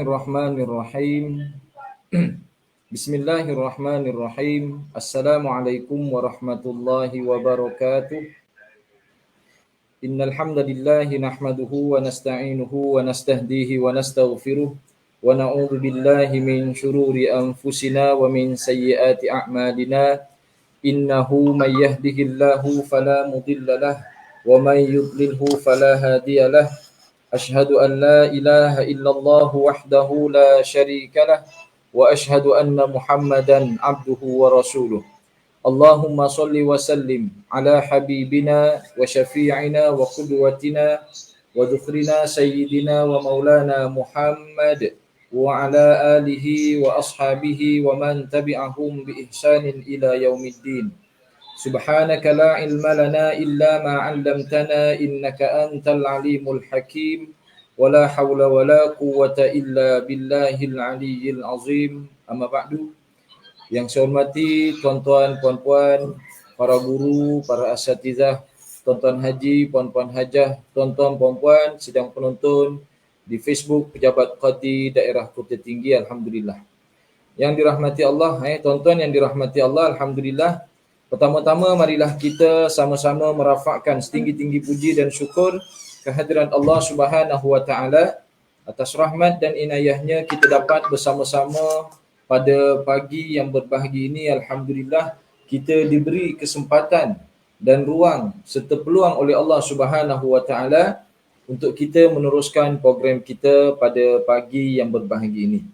Bismillahirrahmanirrahim. Bismillahirrahmanirrahim. Assalamualaikum warahmatullahi wabarakatuh. Innal hamdalillah nahmaduhu wa nasta'inuhu wa nastahdihi wa nastaghfiruh wa na'udzu billahi min shururi anfusina wa min sayyiati a'malina. Innahu may yahdihillahu fala mudilla lahu wa may yudlilhu fala hadiya lahu. Ashhadu an la ilaha illallah wahdahu la syarika lah wa ashhadu anna Muhammadan abduhu wa rasuluh. Allahumma salli wa sallim ala habibina wa syafi'ina wa qudwatina wa dhukhrina sayyidina wa maulana Muhammad wa ala alihi wa ashabihi wa man tabi'ahum bi ihsanin ila yaumiddin. Subhanaka la ilma lana illa ma 'allamtana innaka antal alimul hakim wa la hawla wa la quwwata illa billahil aliyyil azim. Amma ba'du. Yang saya hormati tuan-tuan, puan-puan, para guru, para asatizah, tuan-tuan haji, puan-puan hajah, tuan-tuan, puan-puan, sidang penonton di Facebook Pejabat Qadi Daerah Kota Tinggi, alhamdulillah. Yang dirahmati Allah, tuan-tuan yang dirahmati Allah, alhamdulillah. Pertama-tama marilah kita sama-sama merafakkan setinggi-tinggi puji dan syukur kehadiran Allah Subhanahu wa taala atas rahmat dan inayahnya kita dapat bersama-sama pada pagi yang berbahagia ini. Alhamdulillah kita diberi kesempatan dan ruang serta peluang oleh Allah Subhanahu wa taala untuk kita meneruskan program kita pada pagi yang berbahagia ini.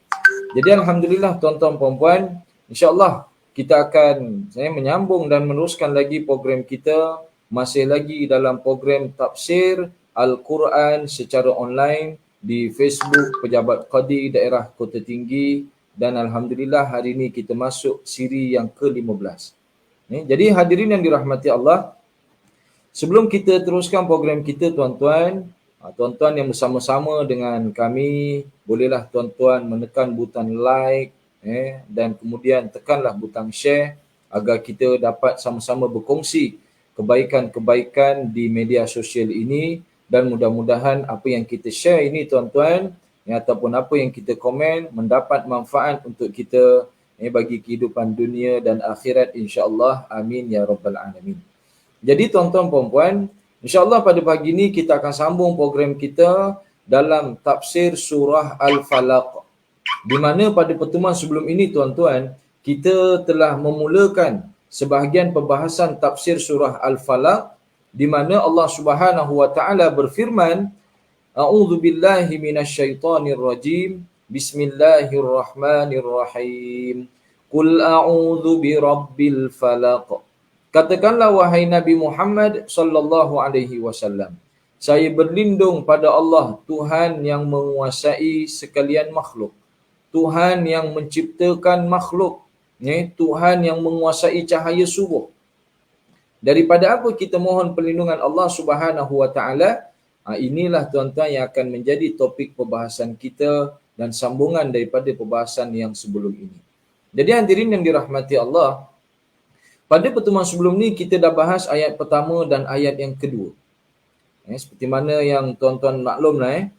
Jadi alhamdulillah tuan-tuan puan-puan, insya-Allah kita akan menyambung dan meneruskan lagi program kita, masih lagi dalam program tafsir Al-Quran secara online di Facebook Pejabat Qadi Daerah Kota Tinggi, dan alhamdulillah hari ini kita masuk siri yang ke-15. Jadi hadirin yang dirahmati Allah, sebelum kita teruskan program kita tuan-tuan, tuan-tuan yang bersama-sama dengan kami, bolehlah tuan-tuan menekan butang like, dan kemudian tekanlah butang share agar kita dapat sama-sama berkongsi kebaikan-kebaikan di media sosial ini, dan mudah-mudahan apa yang kita share ini tuan-tuan, ataupun apa yang kita komen mendapat manfaat untuk kita bagi kehidupan dunia dan akhirat, insya-Allah. Amin ya rabbal alamin. Jadi tuan-tuan puan-puan, insya-Allah pada pagi ini kita akan sambung program kita dalam tafsir surah Al-Falaq. Di mana pada pertemuan sebelum ini tuan-tuan, kita telah memulakan sebahagian pembahasan tafsir surah Al-Falaq, di mana Allah Subhanahu wa taala berfirman, A'udzu billahi minasyaitonir rajim. Bismillahirrahmanirrahim. Qul a'udzu birabbil falaq. Katakanlah wahai Nabi Muhammad sallallahu alaihi wasallam, saya berlindung pada Allah, Tuhan yang menguasai sekalian makhluk, Tuhan yang menciptakan makhluk, Tuhan yang menguasai cahaya subuh. Daripada apa kita mohon perlindungan Allah Subhanahu wa taala? Inilah tuan-tuan yang akan menjadi topik perbahasan kita dan sambungan daripada perbahasan yang sebelum ini. Jadi hadirin yang dirahmati Allah, pada pertemuan sebelum ni kita dah bahas ayat pertama dan ayat yang kedua. Seperti mana yang tuan-tuan maklumlah,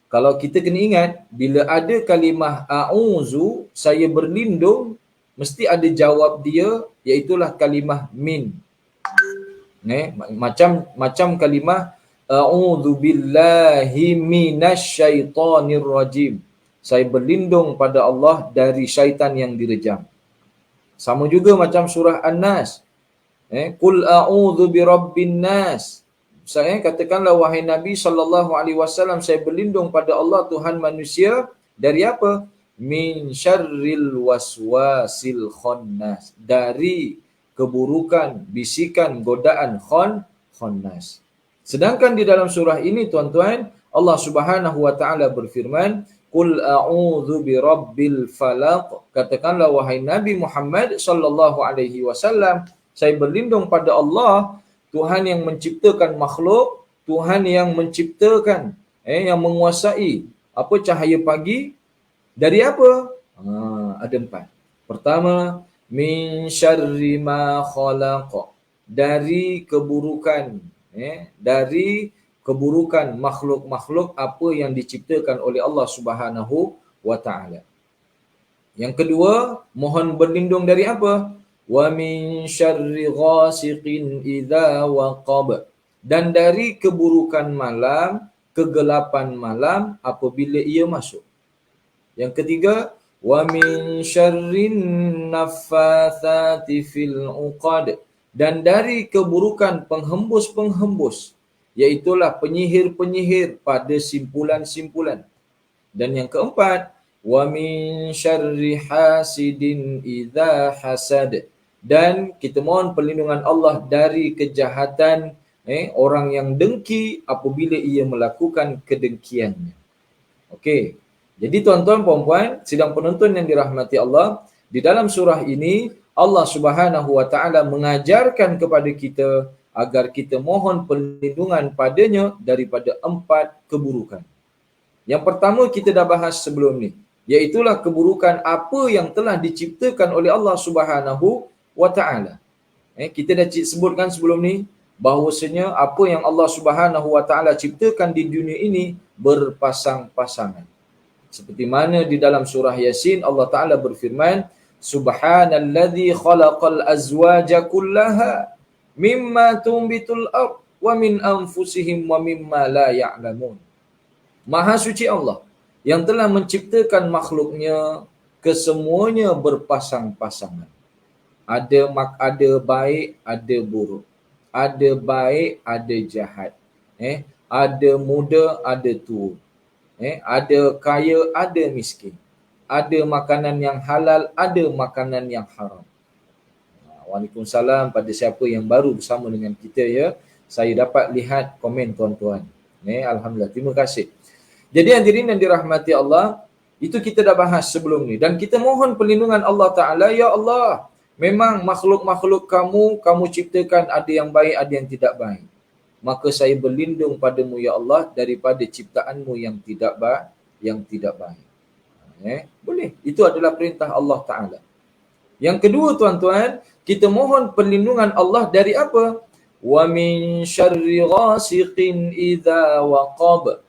kalau kita kena ingat, bila ada kalimah a'udzu, saya berlindung, mesti ada jawab dia, iaitulah kalimah min. Macam kalimah a'udzu billahi minasyaitonir rajim. Saya berlindung pada Allah dari syaitan yang direjam. Sama juga macam surah An-Nas. Qul a'udzu birabbin nas. Saya katakanlah wahai Nabi sallallahu alaihi wasallam, saya berlindung pada Allah Tuhan manusia dari apa? Min syarril waswasil khannas. Dari keburukan bisikan godaan khannas. Sedangkan di dalam surah ini tuan-tuan, Allah Subhanahu wa taala berfirman, Qul a'udzu birabbil falaq. Katakanlah wahai Nabi Muhammad sallallahu alaihi wasallam, saya berlindung pada Allah, Tuhan yang menciptakan makhluk, Tuhan yang menciptakan yang menguasai apa cahaya pagi dari apa? Ada 4. Pertama, min syarri ma khalaq. Dari keburukan dari keburukan makhluk-makhluk apa yang diciptakan oleh Allah Subhanahu wa ta'ala. Yang kedua, mohon berlindung dari apa? Wa min syarri ghasiqin idza waqab. Dan dari keburukan malam, kegelapan malam apabila ia masuk. Yang ketiga, wa min syarrin naffatsati fil 'uqad. Dan dari keburukan penghembus-penghembus, iaitulah penyihir-penyihir pada simpulan-simpulan. Dan yang keempat, wa min syarri hasidin idza hasad. Dan kita mohon perlindungan Allah dari kejahatan orang yang dengki apabila ia melakukan kedengkiannya. Okey. Jadi tuan-tuan puan-puan, sidang penonton yang dirahmati Allah, di dalam surah ini Allah Subhanahu wa taala mengajarkan kepada kita agar kita mohon perlindungan padanya daripada 4 keburukan. Yang pertama kita dah bahas sebelum ni, iaitulah keburukan apa yang telah diciptakan oleh Allah Subhanahu wa taala. Kita dah sebutkan sebelum ni bahawasanya apa yang Allah Subhanahu wa taala ciptakan di dunia ini berpasang-pasangan. Seperti mana di dalam surah Yasin Allah Taala berfirman, Subhanallazi khalaqal azwaja kullaha mimma tumbitul ard wa min anfusihim wa mimma la ya'lamun. Maha suci Allah yang telah menciptakan makhluknya kesemuanya berpasang-pasangan. Ada baik, ada buruk. Ada baik, ada jahat. Ada muda, ada tua. Ada kaya, ada miskin. Ada makanan yang halal, ada makanan yang haram. Waalaikumsalam pada siapa yang baru bersama dengan kita ya. Saya dapat lihat komen tuan-tuan. Alhamdulillah, terima kasih. Jadi hadirin yang dirahmati Allah, itu kita dah bahas sebelum ni. Dan kita mohon perlindungan Allah Ta'ala, ya Allah, memang makhluk-makhluk kamu ciptakan ada yang baik, ada yang tidak baik. Maka saya berlindung padamu ya Allah daripada ciptaanmu yang tidak baik. Boleh. Itu adalah perintah Allah Ta'ala. Yang kedua tuan-tuan, kita mohon perlindungan Allah dari apa? Wa min syarri ghasiqin idza waqab.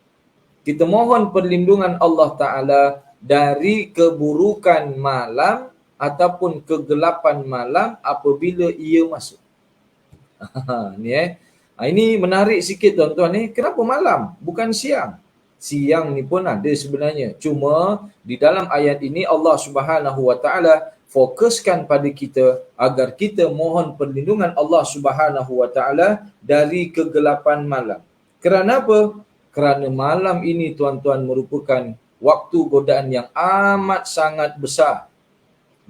Kita mohon perlindungan Allah Ta'ala dari keburukan malam ataupun kegelapan malam apabila ia masuk. Ni ini menarik sikit tuan-tuan. Kenapa malam? Bukan siang. Siang ni pun ada sebenarnya. Cuma di dalam ayat ini Allah Subhanahu Wa Taala fokuskan pada kita agar kita mohon perlindungan Allah Subhanahu Wa Taala dari kegelapan malam. Kerana apa? Kerana malam ini tuan-tuan merupakan waktu godaan yang amat sangat besar.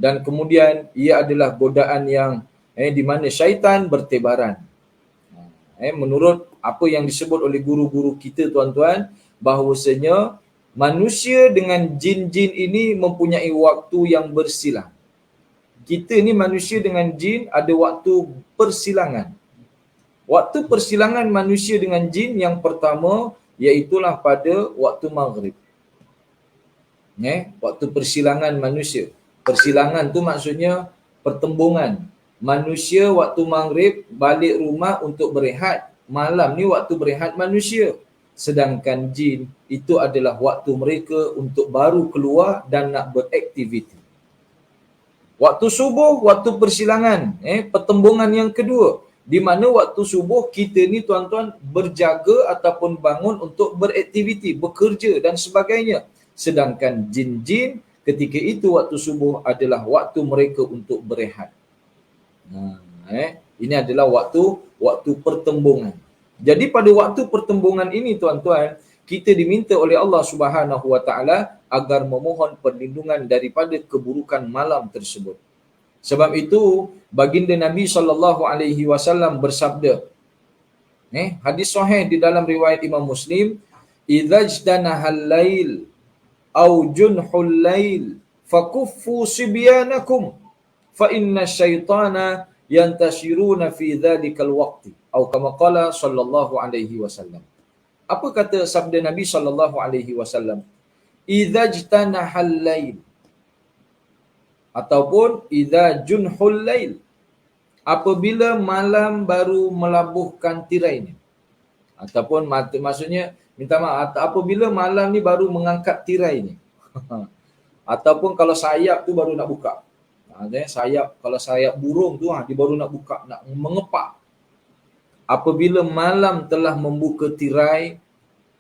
Dan kemudian ia adalah godaan yang di mana syaitan bertebaran. Menurut apa yang disebut oleh guru-guru kita tuan-tuan, bahawasanya manusia dengan jin-jin ini mempunyai waktu yang bersilang. Kita ni manusia dengan jin ada waktu persilangan. Waktu persilangan manusia dengan jin yang pertama iaitulah pada waktu maghrib. Waktu persilangan manusia. Persilangan tu maksudnya pertembungan. Manusia waktu maghrib balik rumah untuk berehat. Malam ni waktu berehat manusia. Sedangkan jin itu adalah waktu mereka untuk baru keluar dan nak beraktiviti. Waktu subuh, waktu persilangan, pertembungan yang kedua. Di mana waktu subuh kita ni tuan-tuan berjaga ataupun bangun untuk beraktiviti, bekerja dan sebagainya. Sedangkan jin-jin ketika itu waktu subuh adalah waktu mereka untuk berehat. Ini adalah waktu pertembungan. Jadi pada waktu pertembungan ini tuan-tuan, kita diminta oleh Allah Subhanahu Wa Taala agar memohon perlindungan daripada keburukan malam tersebut. Sebab itu baginda Nabi SAW bersabda, hadis sahih di dalam riwayat Imam Muslim, idzajtanahal lail au junhul lail fakuffu sibyanakum fa inna syaitana yantashiruna fi dhalikal waqti atau kama qala sallallahu alaihi wasallam. Apa kata sabda Nabi sallallahu alaihi wasallam? Idzajtanahal lail ataupun idza junhul lail, apabila malam baru melabuhkan tirainya. Ataupun maksudnya minta maaf, apabila malam ni baru mengangkat tirainya. Ataupun kalau sayap tu baru nak buka. Sayap, kalau sayap burung tu dia baru nak buka, nak mengepak. Apabila malam telah membuka tirai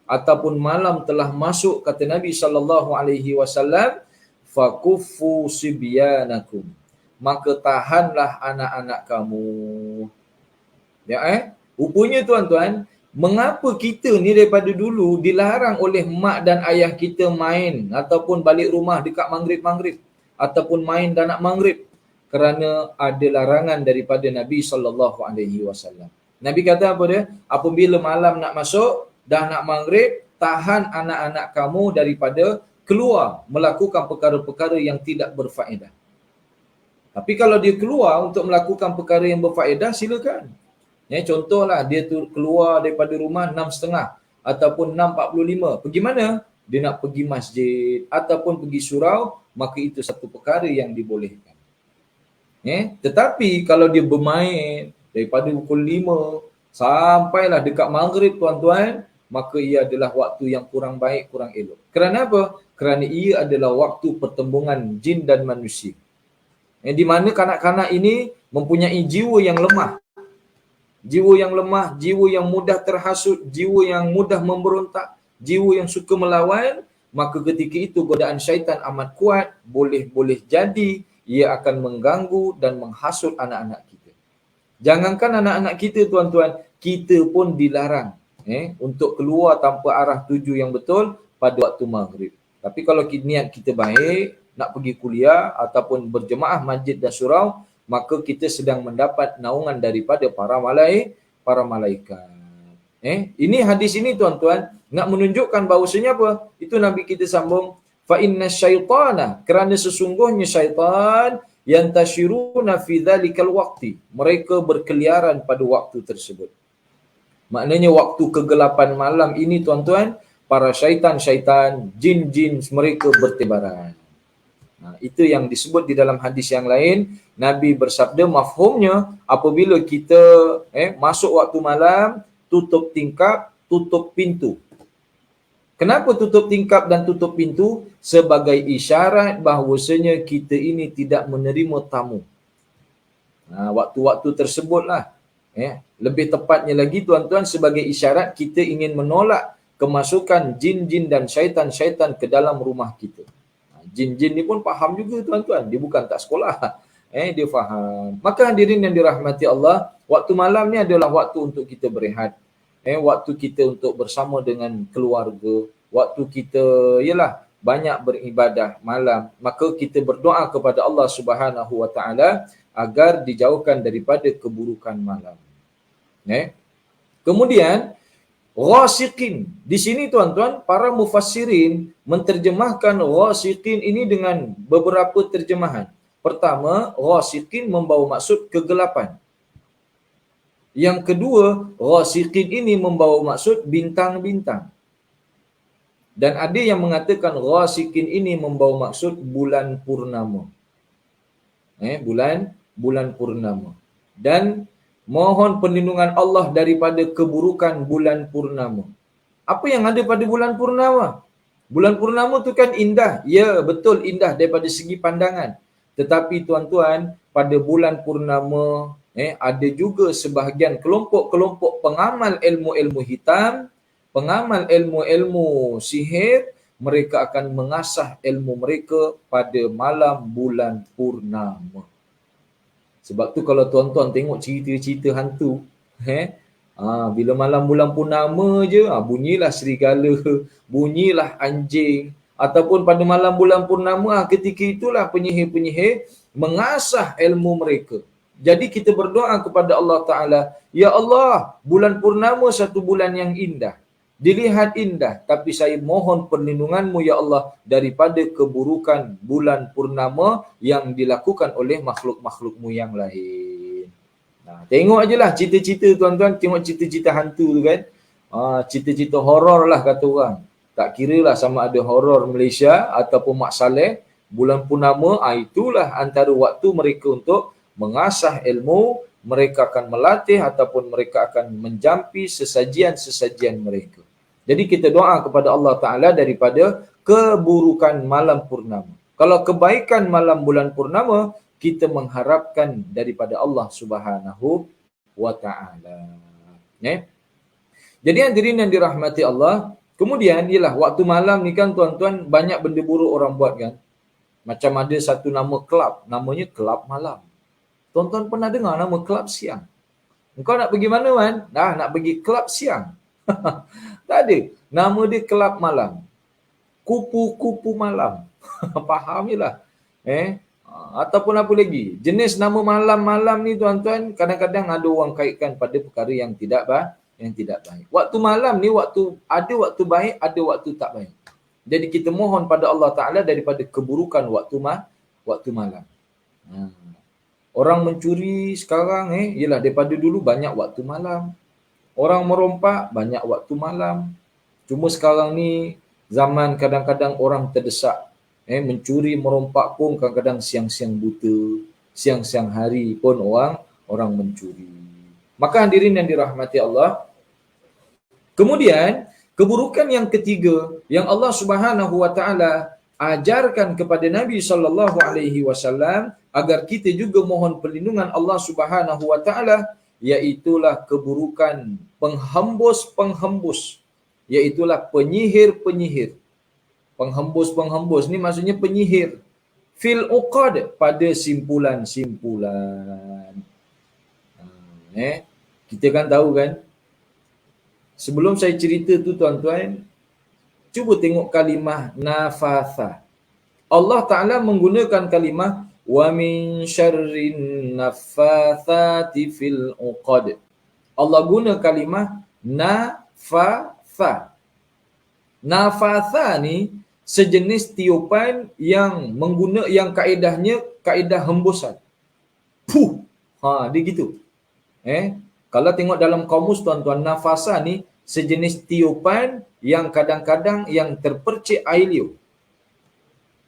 ataupun malam telah masuk, kata Nabi SAW, fakuffu sibyanakum, maka tahanlah anak-anak kamu. Ya, rupanya tuan-tuan, mengapa kita ni daripada dulu dilarang oleh mak dan ayah kita main ataupun balik rumah dekat maghrib-maghrib ataupun main dah nak maghrib? Kerana ada larangan daripada Nabi SAW. Nabi kata apa dia? Apabila malam nak masuk, dah nak maghrib, tahan anak-anak kamu daripada keluar melakukan perkara-perkara yang tidak berfaedah. Tapi kalau dia keluar untuk melakukan perkara yang berfaedah, silakan. Contohlah dia tu keluar daripada rumah 6.30 ataupun 6.45. Pergi mana? Dia nak pergi masjid ataupun pergi surau, maka itu satu perkara yang dibolehkan. Tetapi kalau dia bermain daripada pukul 5 sampailah dekat maghrib, tuan-tuan, maka ia adalah waktu yang kurang baik, kurang elok. Kerana apa? Kerana ia adalah waktu pertembungan jin dan manusia. Di mana kanak-kanak ini mempunyai jiwa yang lemah. Jiwa yang lemah, jiwa yang mudah terhasut, jiwa yang mudah memberontak, jiwa yang suka melawan, maka ketika itu godaan syaitan amat kuat, boleh jadi ia akan mengganggu dan menghasut anak-anak kita. Jangankan anak-anak kita, tuan-tuan, kita pun dilarang untuk keluar tanpa arah tuju yang betul pada waktu maghrib. Tapi kalau niat kita baik, nak pergi kuliah ataupun berjemaah masjid dan surau, maka kita sedang mendapat naungan daripada para malaikat. Ini hadis ini, tuan-tuan, nak menunjukkan bahawasanya apa? Itu Nabi kita sambung, fa inna syaitana, kerana sesungguhnya syaitan yantashiruna fi dzalikal waqti, mereka berkeliaran pada waktu tersebut. Maknanya waktu kegelapan malam ini, tuan-tuan, para syaitan-syaitan, jin-jin mereka bertebaran. Itu yang disebut di dalam hadis yang lain. Nabi bersabda, mafhumnya apabila kita masuk waktu malam, tutup tingkap, tutup pintu. Kenapa tutup tingkap dan tutup pintu? Sebagai isyarat bahawasanya kita ini tidak menerima tamu. Waktu-waktu tersebutlah. Lebih tepatnya lagi, tuan-tuan, sebagai isyarat kita ingin menolak kemasukan jin-jin dan syaitan-syaitan ke dalam rumah kita. Jin-jin ni pun faham juga, tuan-tuan. Dia bukan tak sekolah. Dia faham. Maka hadirin yang dirahmati Allah, waktu malam ni adalah waktu untuk kita berehat. Waktu kita untuk bersama dengan keluarga. Waktu kita banyak beribadah malam. Maka kita berdoa kepada Allah Subhanahu Wa Taala agar dijauhkan daripada keburukan malam. Kemudian ghasiqin. Di sini, tuan-tuan, para mufassirin menterjemahkan ghasiqin ini dengan beberapa terjemahan. Pertama, ghasiqin membawa maksud kegelapan. Yang kedua, ghasiqin ini membawa maksud bintang-bintang. Dan ada yang mengatakan ghasiqin ini membawa maksud bulan purnama. Bulan purnama. Dan mohon perlindungan Allah daripada keburukan bulan purnama. Apa yang ada pada bulan purnama? Bulan purnama tu kan indah. Ya, betul indah daripada segi pandangan. Tetapi, tuan-tuan, pada bulan purnama ada juga sebahagian kelompok-kelompok pengamal ilmu-ilmu hitam, pengamal ilmu-ilmu sihir, mereka akan mengasah ilmu mereka pada malam bulan purnama. Sebab tu kalau tuan-tuan tengok cerita-cerita hantu, bila malam bulan purnama je, bunyilah serigala, bunyilah anjing. Ataupun pada malam bulan purnama, ketika itulah penyihir-penyihir mengasah ilmu mereka. Jadi kita berdoa kepada Allah Ta'ala, ya Allah, bulan purnama satu bulan yang indah. Dilihat indah, tapi saya mohon perlindunganmu ya Allah daripada keburukan bulan purnama yang dilakukan oleh makhluk-makhlukmu yang lain. Tengok aje lah cerita-cerita, tuan-tuan, tengok cerita-cerita hantu tu kan. Cerita-cerita horor lah kata orang. Tak kira lah sama ada horor Malaysia ataupun Mak Saleh, bulan purnama, itulah antara waktu mereka untuk mengasah ilmu. Mereka akan melatih ataupun mereka akan menjampi sesajian-sesajian mereka. Jadi kita doa kepada Allah Ta'ala daripada keburukan malam purnama. Kalau kebaikan malam bulan purnama, kita mengharapkan daripada Allah Subhanahu wa taala. Jadi hadirin yang dirahmati Allah, kemudian ialah waktu malam ni kan tuan-tuan, banyak benda buruk orang buat kan. Macam ada satu nama kelab, namanya kelab malam. Tuan-tuan pernah dengar nama kelab siang? Engkau nak pergi mana kan? Nak pergi kelab siang. Tak ada. Nama dia kelab malam. Kupu-kupu malam. Faham je lah. Ataupun apa lagi. Jenis nama malam-malam ni tuan-tuan, kadang-kadang ada orang kaitkan pada perkara yang tidak baik. Waktu malam ni ada waktu baik, ada waktu tak baik. Jadi kita mohon pada Allah Ta'ala daripada keburukan waktu malam. Orang mencuri sekarang ialah daripada dulu banyak waktu malam. Orang merompak banyak waktu malam. Cuma sekarang ni zaman kadang-kadang orang terdesak. Mencuri, merompak pun kadang-kadang siang-siang buta. Siang-siang hari pun orang mencuri. Maka hadirin yang dirahmati Allah. Kemudian keburukan yang ketiga yang Allah Subhanahu wa taala ajarkan kepada Nabi sallallahu alaihi wasallam agar kita juga mohon perlindungan Allah Subhanahu wa taala, iaitulah keburukan penghembus-penghembus, iaitulah penyihir-penyihir. Penghembus-penghembus ni maksudnya penyihir. Fil uqad, pada simpulan-simpulan. Kita kan tahu kan, sebelum saya cerita tu tuan-tuan, cuba tengok kalimah nafatha. Allah Ta'ala menggunakan kalimah wa min syarrin naffathati fil uqad. Allah guna kalimah nafatha. Nafatha ni sejenis tiupan yang kaedahnya kaedah hembusan. Puh. Dia gitu. Kalau tengok dalam kamus tuan-tuan, nafasa ni sejenis tiupan yang kadang-kadang yang terpercik air liur.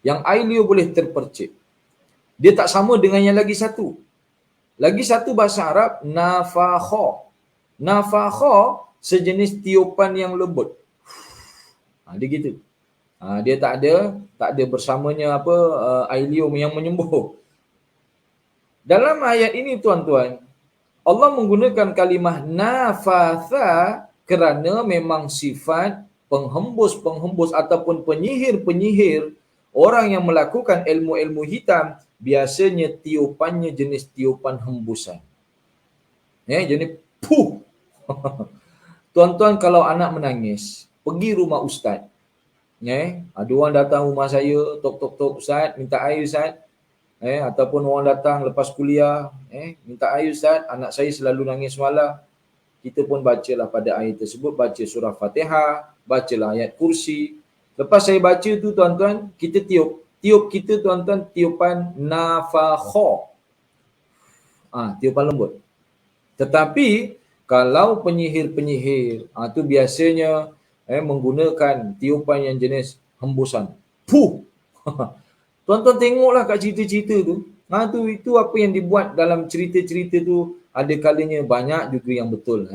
Yang air liur boleh terpercik. Dia tak sama dengan yang lagi satu. Lagi satu bahasa Arab, nafakha. Nafakha sejenis tiupan yang lembut. Dia gitu. Dia tak ada bersamanya air liur yang menyembuh. Dalam ayat ini tuan-tuan, Allah menggunakan kalimah nafatha kerana memang sifat penghembus-penghembus ataupun penyihir-penyihir, orang yang melakukan ilmu-ilmu hitam, biasanya tiupannya jenis tiupan hembusan. Jenis puh. Tuan-tuan, kalau anak menangis, pergi rumah ustaz. Ada orang datang rumah saya, tok-tok-tok, ustaz, minta air ustaz. Ataupun orang datang lepas kuliah, minta air ustaz, anak saya selalu nangis semalam. Kita pun bacalah pada air tersebut, baca surah Fatihah, bacalah ayat kursi. Lepas saya baca tu tuan-tuan, kita tiup kita tuan-tuan tiupan nafakha. Tiupan lembut. Tetapi kalau penyihir-penyihir, tu biasanya menggunakan tiupan yang jenis hembusan. Puh. Tuan-tuan tengoklah kat cerita-cerita tu. Itu apa yang dibuat dalam cerita-cerita tu, ada kalanya banyak juga yang betul.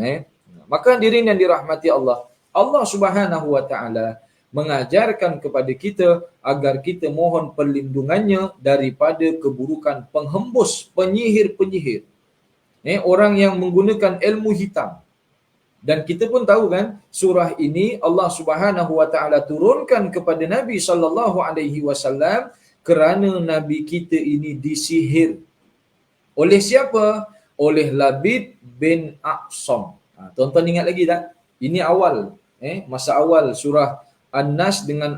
Maka hadirin yang dirahmati Allah, Allah Subhanahu wa taala mengajarkan kepada kita agar kita mohon perlindungannya daripada keburukan penghembus, penyihir-penyihir. Orang yang menggunakan ilmu hitam. Dan kita pun tahu kan, surah ini Allah Subhanahu wa taala turunkan kepada Nabi sallallahu alaihi wasallam kerana Nabi kita ini disihir. Oleh siapa? Oleh Labid bin Aqsam. Tuan-tuan ingat lagi tak? Ini awal. Masa awal surah An-Nas dengan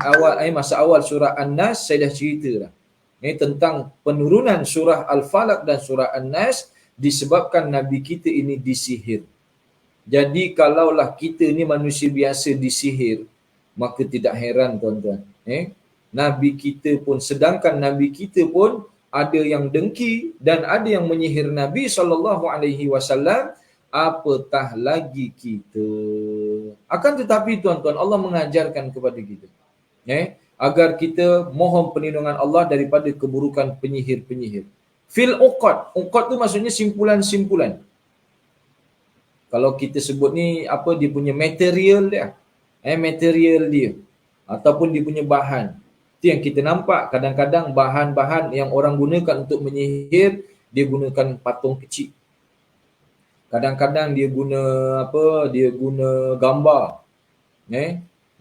masa awal surah An-Nas saya dah cerita dah. Tentang penurunan surah Al-Falaq dan surah An-Nas disebabkan Nabi kita ini disihir. Jadi kalaulah kita ni manusia biasa disihir, maka tidak heran tuan-tuan. Nabi kita pun, sedangkan Nabi kita pun ada yang dengki dan ada yang menyihir Nabi SAW, apatah lagi kita. Akan tetapi tuan-tuan, Allah mengajarkan kepada kita agar kita mohon perlindungan Allah daripada keburukan penyihir-penyihir. Fil uqad. Uqad tu maksudnya simpulan-simpulan. Kalau kita sebut ni dia punya material dia. Material dia. ataupun dia punya bahan. Itu yang kita nampak. Kadang-kadang bahan-bahan yang orang gunakan untuk menyihir, dia gunakan patung kecil. Kadang-kadang dia guna apa? Dia guna gambar.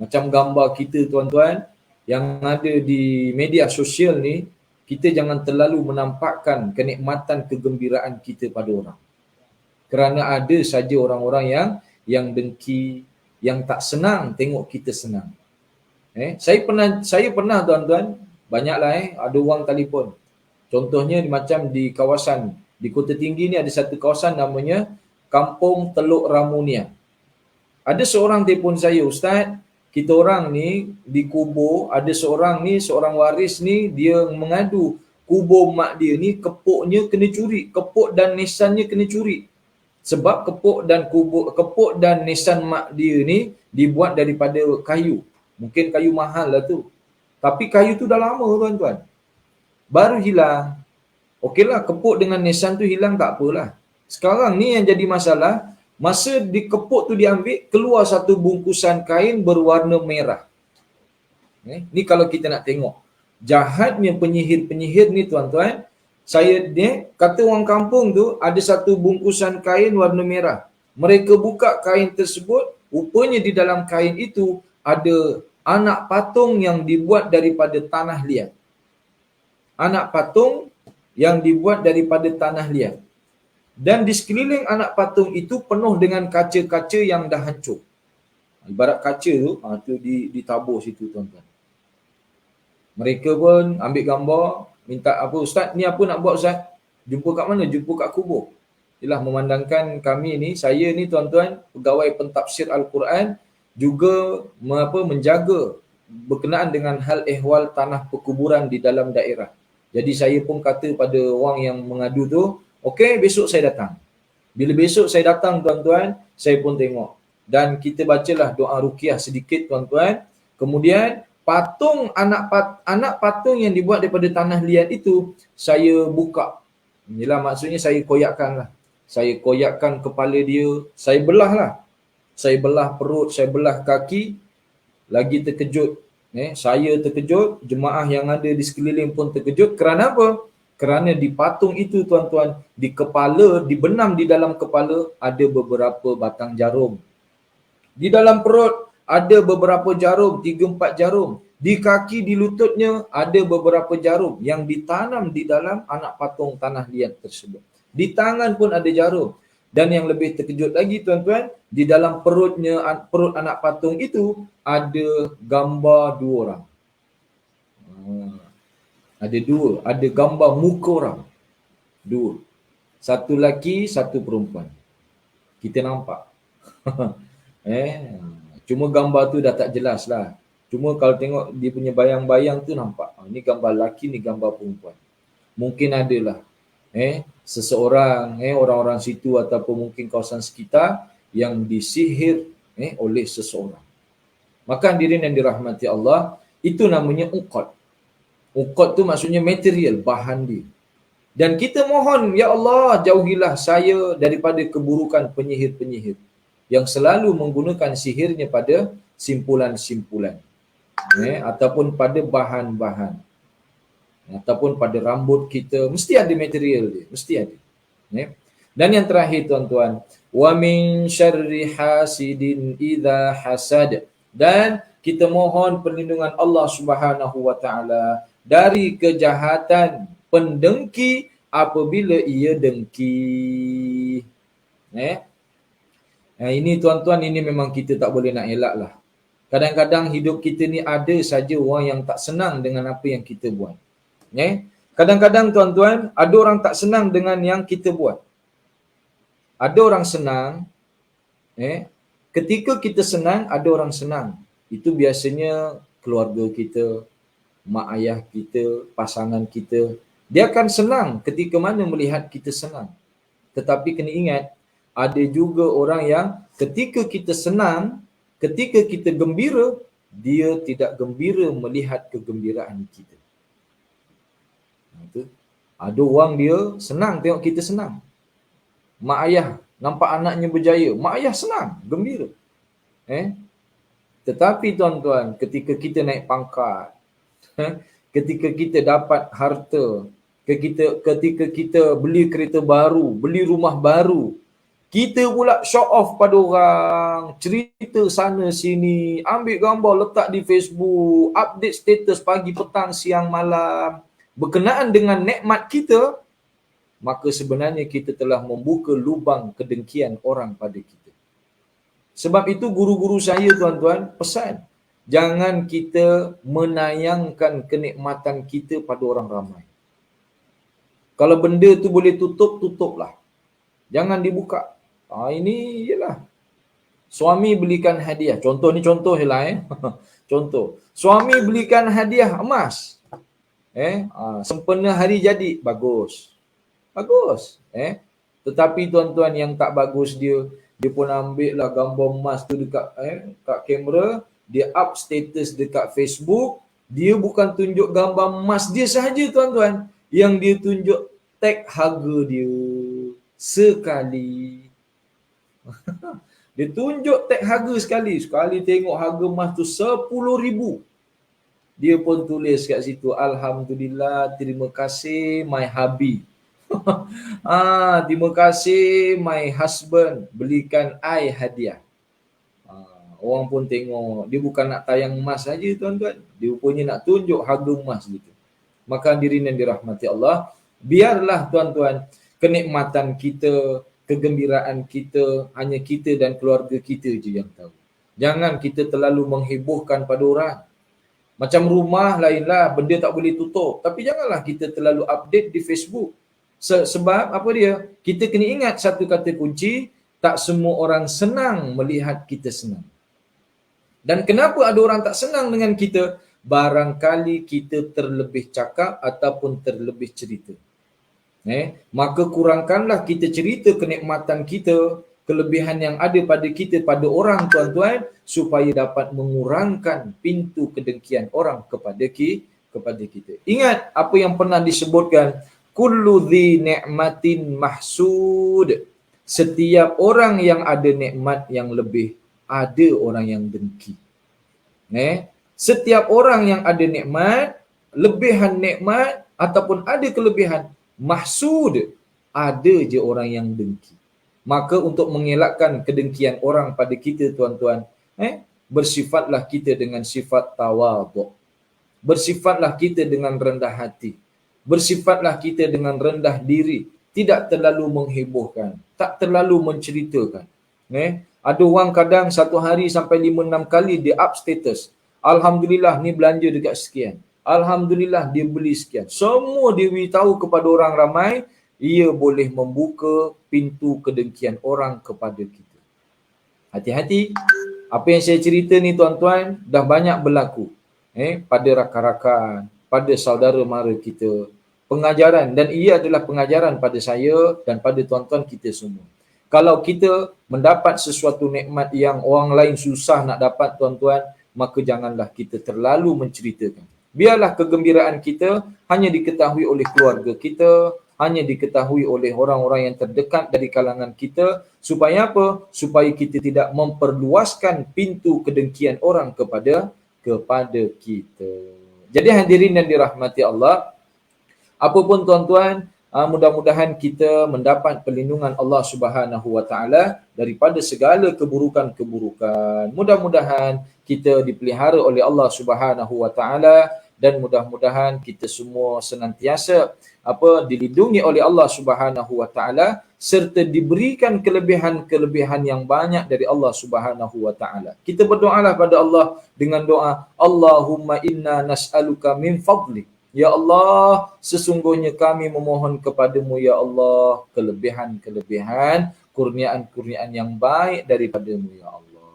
Macam gambar kita tuan-tuan yang ada di media sosial ni, kita jangan terlalu menampakkan kenikmatan kegembiraan kita pada orang. Kerana ada saja orang-orang yang dengki, yang tak senang tengok kita senang. Saya pernah tuan-tuan, banyaklah ada orang telefon. Contohnya macam di kawasan di Kota Tinggi ni ada satu kawasan namanya Kampung Teluk Ramunia. Ada seorang telefon saya, "Ustaz, kita orang ni dikubur, ada seorang waris ni dia mengadu kubur mak dia ni kepuknya kena curi, kepuk dan nisannya kena curi. Sebab kepuk dan nisan mak dia ni dibuat daripada kayu. Mungkin kayu mahal lah tu. Tapi kayu tu dah lama tuan-tuan. Baru hilang. Okeylah, kepuk dengan nisan tu hilang tak apalah. Sekarang ni yang jadi masalah, masa dikepuk tu diambil, keluar satu bungkusan kain berwarna merah. Ni kalau kita nak tengok. Jahatnya penyihir-penyihir ni tuan-tuan. Kata orang kampung tu, ada satu bungkusan kain warna merah. Mereka buka kain tersebut, rupanya di dalam kain itu ada anak patung yang dibuat daripada tanah liat. Anak patung yang dibuat daripada tanah liat. Dan di sekeliling anak patung itu penuh dengan kaca-kaca yang dah hancur. Ibarat kaca tu ditabur situ tuan-tuan. Mereka pun ambil gambar, minta apa, "Ustaz, ni apa nak buat Ustaz?" "Jumpa kat mana?" "Jumpa kat kubur." Ialah memandangkan kami ni, saya ni tuan-tuan, pegawai pentafsir Al-Quran, juga menjaga berkenaan dengan hal ehwal tanah perkuburan di dalam daerah. Jadi saya pun kata pada orang yang mengadu tu, "Okey, besok saya datang." Bila besok saya datang tuan-tuan, saya pun tengok. Dan kita bacalah doa ruqyah sedikit tuan-tuan. Kemudian patung anak patung yang dibuat daripada tanah liat itu saya buka. Inilah maksudnya saya koyakkan lah. Saya koyakkan kepala dia, saya belah lah. Saya belah perut, saya belah kaki. Lagi terkejut. Saya terkejut, jemaah yang ada di sekeliling pun terkejut. Kerana apa? Kerana di patung itu tuan-tuan, di kepala, dibenam di dalam kepala ada beberapa batang jarum. Di dalam perut ada beberapa jarum, 3-4 jarum. Di kaki, di lututnya ada beberapa jarum yang ditanam di dalam anak patung tanah liat tersebut. Di tangan pun ada jarum. Dan yang lebih terkejut lagi tuan-tuan, di dalam perut anak patung itu ada gambar 2 orang. Ada gambar muka orang. 2. Satu lelaki, satu perempuan. Kita nampak. Cuma gambar tu dah tak jelas lah. Cuma kalau tengok dia punya bayang-bayang tu nampak. Ni gambar lelaki, ni gambar perempuan. Mungkin adalah seseorang, orang-orang situ ataupun mungkin kawasan sekitar yang disihir oleh seseorang. Maka hadirin yang dirahmati Allah, itu namanya uqad. Uqad tu maksudnya material, bahan dia. Dan kita mohon, ya Allah, jauhilah saya daripada keburukan penyihir-penyihir yang selalu menggunakan sihirnya pada simpulan-simpulan, ataupun pada bahan-bahan, ataupun pada rambut kita. Mesti ada material dia, mesti ada. Dan yang terakhir tuan-tuan, wa min syarri hasidin idza hasad. Dan kita mohon perlindungan Allah Subhanahu wa taala dari kejahatan pendengki apabila ia dengki. Ini tuan-tuan, ini memang kita tak boleh nak elak lah. Kadang-kadang hidup kita ni ada saja orang yang tak senang dengan apa yang kita buat. Kadang-kadang tuan-tuan, ada orang tak senang dengan yang kita buat. Ada orang senang, ketika kita senang, ada orang senang. Itu biasanya keluarga kita, mak ayah kita, pasangan kita. Dia akan senang ketika mana melihat kita senang. Tetapi kena ingat, ada juga orang yang ketika kita senang, ketika kita gembira, dia tidak gembira melihat kegembiraan kita. Ada orang dia senang tengok kita senang. Mak ayah nampak anaknya berjaya, mak ayah senang, gembira. Tetapi tuan-tuan, ketika kita naik pangkat, ketika kita dapat harta, ketika kita beli kereta baru, beli rumah baru, kita pula show off pada orang, cerita sana sini, ambil gambar letak di Facebook, update status pagi, petang, siang, malam, berkenaan dengan nikmat kita, maka sebenarnya kita telah membuka lubang kedengkian orang pada kita. Sebab itu guru-guru saya tuan-tuan pesan, jangan kita menayangkan kenikmatan kita pada orang ramai. Kalau benda tu boleh tutup, tutuplah. Jangan dibuka. Ini ialah suami belikan hadiah. Contoh ni contoh je lah. Contoh. Suami belikan hadiah emas. Sempena hari jadi. Bagus. Bagus. Tetapi tuan-tuan yang tak bagus dia pun ambil lah gambar emas tu dekat kat kamera. Dia up status dekat Facebook. Dia bukan tunjuk gambar emas dia sahaja tuan-tuan. Yang dia tunjuk tag harga dia. Sekali. Dia tunjuk tag harga sekali. Sekali tengok harga emas tu 10,000. Dia pun tulis kat situ, Alhamdulillah, terima kasih my hubby. Terima kasih my husband belikan I hadiah. Orang pun tengok. Dia bukan nak tayang emas saja tuan-tuan. Dia rupanya nak tunjuk harga emas gitu. Maka hadirin yang dirahmati Allah, biarlah tuan-tuan kenikmatan kita, kegembiraan kita, hanya kita dan keluarga kita je yang tahu. Jangan kita terlalu menghebohkan pada orang. Macam rumah lainlah, benda tak boleh tutup. Tapi janganlah kita terlalu update di Facebook. Sebab apa dia? Kita kena ingat satu kata kunci, tak semua orang senang melihat kita senang. Dan kenapa ada orang tak senang dengan kita? Barangkali kita terlebih cakap ataupun terlebih cerita. Maka kurangkanlah kita cerita kenikmatan kita, kelebihan yang ada pada kita, pada orang tuan-tuan, supaya dapat mengurangkan pintu kedengkian orang kepada kita. Ingat apa yang pernah disebutkan, kullu dhi ni'matin mahsud. Setiap orang yang ada nikmat yang lebih, ada orang yang dengki. Setiap orang yang ada nikmat, lebihan nikmat ataupun ada kelebihan, mahsud, ada je orang yang dengki. Maka untuk mengelakkan kedengkian orang pada kita tuan-tuan, bersifatlah kita dengan sifat tawadhu. Bersifatlah kita dengan rendah hati. Bersifatlah kita dengan rendah diri. Tidak terlalu menghebohkan. Tak terlalu menceritakan. Ada orang kadang satu hari sampai 5-6 kali dia up status. Alhamdulillah ni belanja dekat sekian. Alhamdulillah dia beli sekian. Semua dia beritahu kepada orang ramai, ia boleh membuka pintu kedengkian orang kepada kita. Hati-hati. Apa yang saya cerita ni tuan-tuan dah banyak berlaku. Pada rakan-rakan, pada saudara mara kita. Pengajaran, dan ia adalah pengajaran pada saya dan pada tuan-tuan kita semua. Kalau kita mendapat sesuatu nikmat yang orang lain susah nak dapat tuan-tuan, maka janganlah kita terlalu menceritakan. Biarlah kegembiraan kita hanya diketahui oleh keluarga kita, hanya diketahui oleh orang-orang yang terdekat dari kalangan kita. Supaya apa? Supaya kita tidak memperluaskan pintu kedengkian orang kepada kita. Jadi hadirin yang dirahmati Allah, apapun tuan-tuan, mudah-mudahan kita mendapat perlindungan Allah Subhanahu wa taala daripada segala keburukan-keburukan. Mudah-mudahan kita dipelihara oleh Allah Subhanahu wa taala dan mudah-mudahan kita semua senantiasa dilindungi oleh Allah Subhanahu wa taala serta diberikan kelebihan-kelebihan yang banyak dari Allah Subhanahu wa taala. Kita berdoalah pada Allah dengan doa, Allahumma inna nas'aluka min fadlik. Ya Allah, sesungguhnya kami memohon kepadamu ya Allah kelebihan-kelebihan, kurniaan-kurniaan yang baik daripadamu ya Allah.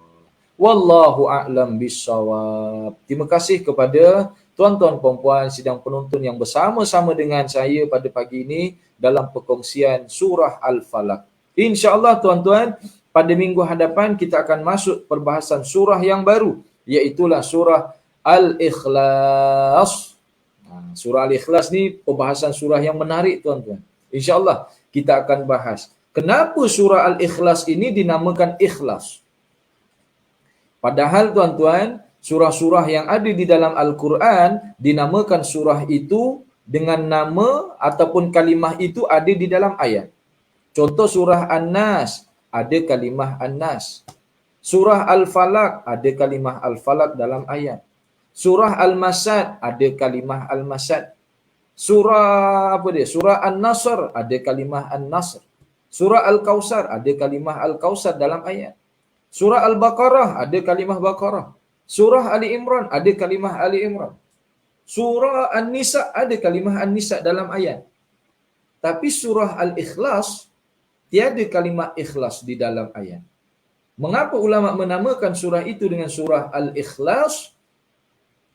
Wallahu a'lam bissawab. Terima kasih kepada tuan-tuan puan-puan sidang penonton yang bersama-sama dengan saya pada pagi ini dalam perkongsian surah Al-Falaq. InsyaAllah tuan-tuan, pada minggu hadapan kita akan masuk perbahasan surah yang baru, iaitulah surah Al-Ikhlas. Surah Al-Ikhlas ni perbahasan surah yang menarik tuan-tuan. InsyaAllah kita akan bahas kenapa surah Al-Ikhlas ini dinamakan Ikhlas. Padahal tuan-tuan, surah-surah yang ada di dalam Al-Quran dinamakan surah itu dengan nama ataupun kalimah itu ada di dalam ayat. Contoh surah An-Nas, ada kalimah An-Nas. Surah Al-Falaq, ada kalimah Al-Falaq dalam ayat. Surah Al-Masad, ada kalimah Al-Masad. Surah apa dia? Surah An-Nasr, ada kalimah An-Nasr. Surah Al-Kausar, ada kalimah Al-Kausar dalam ayat. Surah Al-Baqarah, ada kalimah Baqarah. Surah Ali Imran, ada kalimah Ali Imran. Surah An-Nisa, ada kalimah An-Nisa dalam ayat. Tapi surah Al-Ikhlas, tiada kalimah ikhlas di dalam ayat. Mengapa ulama menamakan surah itu dengan surah Al-Ikhlas?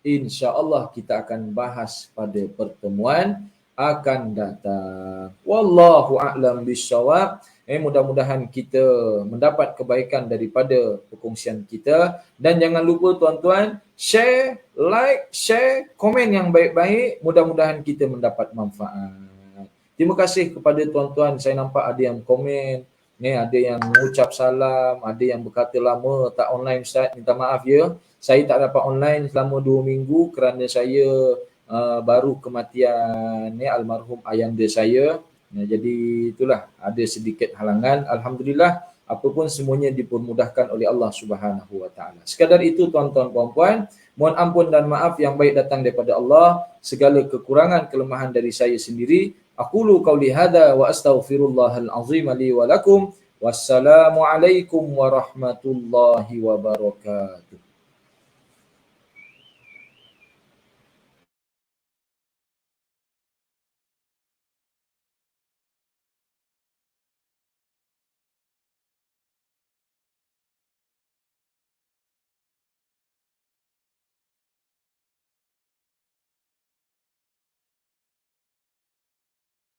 InsyaAllah kita akan bahas pada pertemuan akan datang. Wallahu a'lam bishawab. Mudah-mudahan kita mendapat kebaikan daripada perkongsian kita. Dan jangan lupa tuan-tuan, share, like, share, komen yang baik-baik. Mudah-mudahan kita mendapat manfaat. Terima kasih kepada tuan-tuan. Saya nampak ada yang komen, ada yang mengucap salam, ada yang berkata lama tak online Ustaz, minta maaf ya. Saya tak dapat online selama 2 minggu kerana saya baru kematian almarhum ayahanda saya. Jadi itulah ada sedikit halangan. Alhamdulillah, apapun semuanya dipermudahkan oleh Allah Subhanahu Wa Taala. Sekadar itu tuan-tuan puan-puan, mohon ampun dan maaf yang baik datang daripada Allah. Segala kekurangan kelemahan dari saya sendiri. Aqulu qauli hadza wa astaghfirullahal azim li wa lakum. Wassalamualaikum warahmatullahi wabarakatuh.